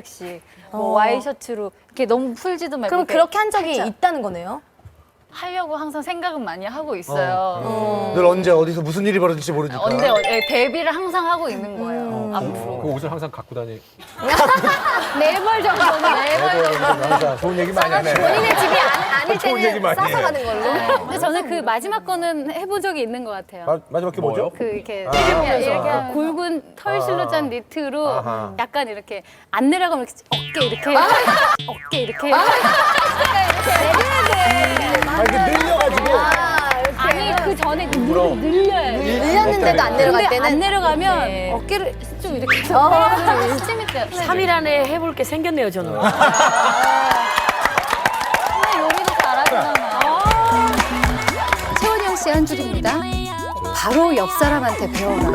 씩 뭐 와이셔츠로 이렇게 너무 풀지도 말고 그럼 이렇게 그렇게 한 적이 살짝 있다는 거네요? 하려고 항상 생각은 많이 하고 있어요. 늘 언제 어디서 무슨 일이 벌어질지 모르니까. 언제 데뷔를 항상 하고 있는 거예요. 앞으로. 그 옷을 항상 갖고 다니. 네벌 정도는 네벌 정도. 항상 좋은 얘기 많이 하네. 본인의 집이 아닐 좋은 얘기 때는 많이 싸서 해. 가는 걸로. 근데 저는 그 마지막 거는 해본 적이 있는 것 같아요. 마지막 게 뭐죠? 그 이렇게 이렇게 굵은 털실로 짠 니트로 아하. 약간 이렇게 안 내려가면 이렇게 어깨 이렇게 어깨 이렇게 이렇게 늘려가지고. 아니 그 전에 늘려야 돼요. 늘렸는데도 안 내려갈 근데 때는 안 내려가면 네. 어깨를 좀 이렇게 해서 스치면 돼요. 3일 안에 해볼 게 생겼네요, 저는. 요리도 잘하잖아. 최원영 씨 한 줄입니다. 바로 옆 사람한테 배워라.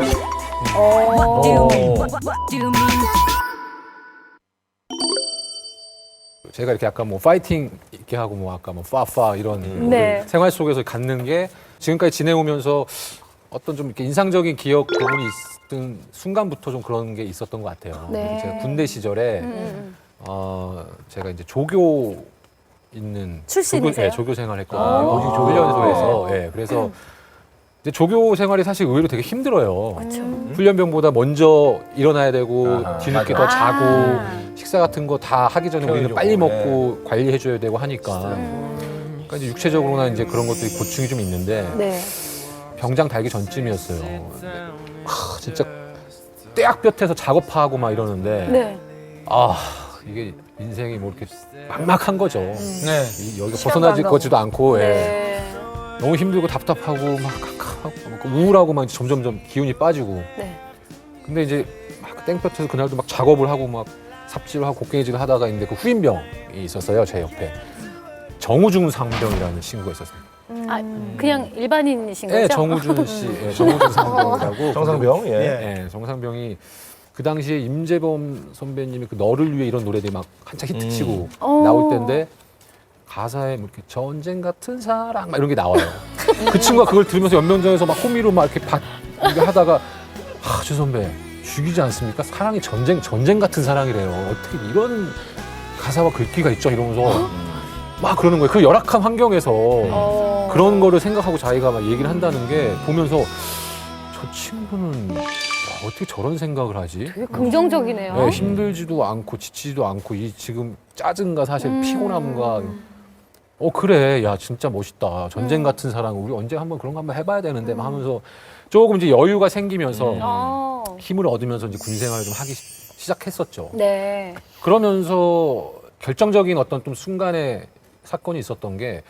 제가 이렇게 약간 뭐 파이팅 있게 하고 뭐 아까 뭐 파파 이런 네. 생활 속에서 갖는 게 지금까지 지내오면서 어떤 좀 이렇게 인상적인 기억 부분이 있던 순간부터 좀 그런 게 있었던 것 같아요. 네. 제가 군대 시절에 제가 이제 조교 있는 출신이세요? 조교 생활했거든요. 훈련소에서. 예, 그래서 이제 조교 생활이 사실 의외로 되게 힘들어요. 훈련병보다 먼저 일어나야 되고 뒤늦게 더 자고 식사 같은 거 다 하기 전에 우리는 빨리 먹고 관리해줘야 되고 하니까. 그러니까 이제 육체적으로나 이제 그런 것들이 고충이 좀 있는데 네. 병장 달기 전쯤이었어요. 진짜 떼약볕에서 작업하고 막 이러는데 네. 이게 인생이 뭐 이렇게 막막한 거죠. 네. 여기가 벗어나지도 않고 예. 네. 너무 힘들고 답답하고 막 깜깜하고 막 우울하고 막 점점점 기운이 빠지고. 네. 근데 이제 막 땡볕에서 그날도 막 작업을 하고 막 삽질을 하고 곡괭이질을 하다가 있는데 그 후임병이 있었어요, 제 옆에. 정우중 상병이라는 친구가 있었어요. 아, 그냥 일반인이신 거죠? 네, 정우준 씨, 예, 정우준 상병이라고. 정상병, 예. 예, 정상병이 그 당시에 임재범 선배님이 그 너를 위해 이런 노래들이 막 한창 히트치고 나올 때인데 가사에 뭐 이렇게 전쟁 같은 사랑 막 이런 게 나와요. 그 친구가 그걸 들으면서 연명장에서 막 호미로 막 이렇게 이렇게 하다가 주 선배 죽이지 않습니까? 사랑이 전쟁 같은 사랑이래요. 어떻게 이런 가사와 글귀가 있죠? 이러면서 막 그러는 거예요. 그 열악한 환경에서 그런 거를 생각하고 자기가 막 얘기를 한다는 게 보면서 저 친구는 어떻게 저런 생각을 하지? 되게 긍정적이네요. 네, 힘들지도 않고 지치지도 않고 이 지금 짜증과 사실 피곤함과 그래 야 진짜 멋있다 전쟁 같은 사랑 우리 언제 한번 그런 거 한번 해봐야 되는데 막 하면서 조금 이제 여유가 생기면서 힘을 얻으면서 이제 군 생활을 좀 하기 시작했었죠. 네. 그러면서 결정적인 어떤 좀 순간의 사건이 있었던 게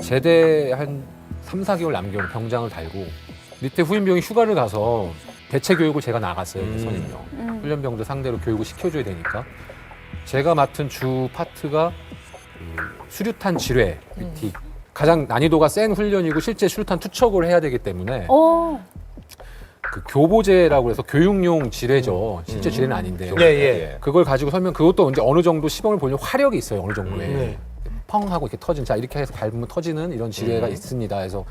제대 한 3, 4개월 남겨 병장을 달고 밑에 후임병이 휴가를 가서 대체 교육을 제가 나갔어요. 선임병. 훈련병들 상대로 교육을 시켜줘야 되니까. 제가 맡은 주 파트가 수류탄 지뢰, 가장 난이도가 센 훈련이고 실제 수류탄 투척을 해야 되기 때문에 그 교보제라고 해서 교육용 지뢰죠. 실제 지뢰는 아닌데. 예, 예. 그걸 가지고 설명, 그것도 이제 어느 정도 시범을 보려면 화력이 있어요. 어느 정도에. 네. 펑 하고 이렇게 터진, 자, 이렇게 해서 밟으면 터지는 이런 지뢰가 있습니다. 해서.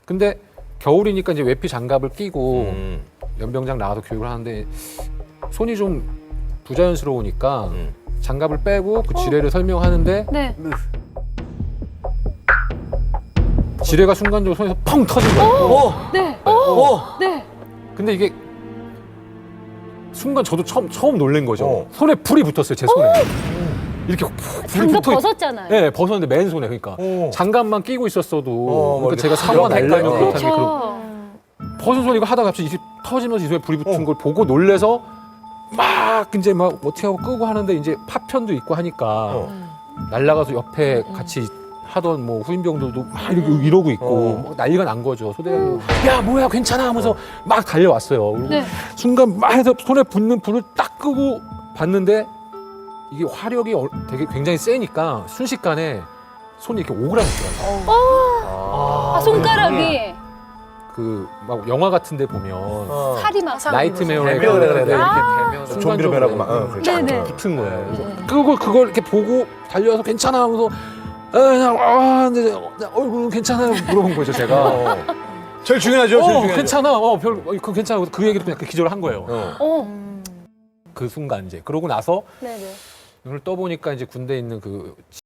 근데 겨울이니까 이제 외피 장갑을 끼고 연병장 나가서 교육을 하는데 손이 좀 부자연스러우니까 장갑을 빼고 그 지뢰를 설명하는데 네. 지뢰가 순간적으로 손에서 펑 터진 거예요. 네. 네. 근데 이게 순간 저도 처음 놀란 거죠. 손에 불이 붙었어요, 제 손에. 이렇게 불이 장갑 붙어. 벗었잖아요. 네, 벗었는데 맨손에. 그러니까 장갑만 끼고 있었어도 그러니까 제가 사고가 이렇게 날라면 그렇다는 게 그렇죠. 벗은 손이고 하다가 갑자기 이게 터지면서 이 손에 불이 붙은 걸 보고 놀래서 막 이제 막 어떻게 하고 끄고 하는데 이제 파편도 있고 하니까 날아가서 옆에 같이 하던 뭐 후임병들도 막 이러고 있고 뭐 난리가 난 거죠. 소대장님 야 뭐야 괜찮아 하면서 막 달려왔어요. 그리고 네. 순간 막 해서 손에 붙는 불을 딱 끄고 봤는데 이게 화력이 되게 굉장히 세니까 순식간에 손이 이렇게 오그라들더라고요. 손가락이 그 막 영화 같은 데 보면 살이 막 나이트메어에 그래. 이렇게 좀비로 변하고 막. 네네. 붙은 거예요. 그래서 그걸 이렇게 보고 달려와서 괜찮아 하면서 그냥 근데 얼굴은 괜찮아요 물어본 거죠 제가. 제일 중요하죠, 제일 중요하죠. 괜찮아. 그거 괜찮아. 그 얘기를 그냥 기절을 한 거예요. 그 순간 이제 그러고 나서 네네. 눈을 떠보니까 이제 군대에 있는 그